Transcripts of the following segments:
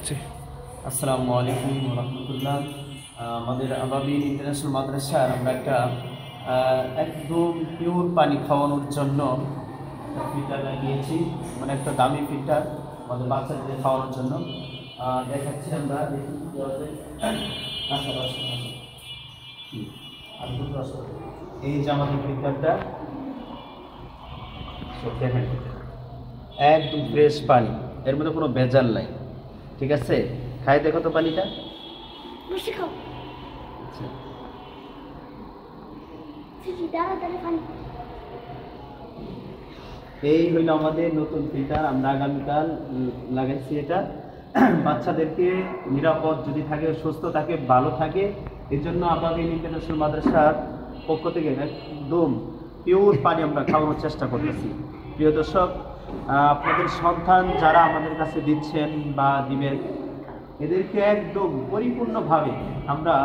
জি। আসসালামু আলাইকুম রহমতুল্লাহ। আমাদের আবাবিল ইন্টারন্যাশনাল মাদ্রাসার আমরা একটা একদম পিওর পানি খাওয়ানোর জন্য ফিল্টার লাগিয়েছি, মানে একটা দামি ফিল্টার আমাদের বাচ্চাদের খাওয়ানোর জন্য। দেখাচ্ছি আমরা, দেখি কী হবে। এই যে আমাদের ফিল্টারটা, দেখেন একদম ফ্রেশ পানি, এর মধ্যে কোনো ভেজাল নাই। ঠিক আছে, খাই দেখো তো পানিটা। এই হইল আমাদের নতুন ফিল্টার, আমরা আগামীকাল লাগাইছি এটা। বাচ্চাদেরকে নিরাপদ যদি থাকে, সুস্থ থাকে, ভালো থাকে, এর জন্য আবাবিল ইন্টারন্যাশনাল মাদ্রাসার পক্ষ থেকে একদম পিওর পানি আমরা খাওয়ানোর চেষ্টা করতেছি। প্রিয় দর্শক, আপনাদের সন্তান যারা আমাদের কাছে দিচ্ছেন বা দিবেন, এদেরকে একদম পরিপূর্ণভাবে আমরা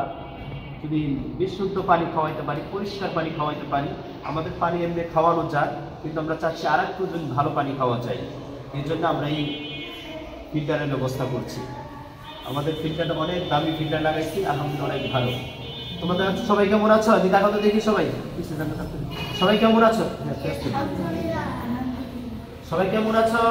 যদি বিশুদ্ধ পানি খাওয়াইতে পারি, পরিষ্কার পানি খাওয়াইতে পারি। আমাদের পানি এমনি খাওয়ানো যায়, কিন্তু আমরা চাচ্ছি আর একটু যদি ভালো পানি খাওয়া যায়, এই জন্য আমরা এই ফিল্টারের ব্যবস্থা করছি। আমাদের ফিল্টারটা অনেক দামি ফিল্টার লাগাইছি, আলহামদুলিল্লাহ অনেক ভালো। তোমাদের সবাই কেমন আছো? দেখো তো দেখি সবাই সবাই কেমন আছো? সবাই কেমন আছো?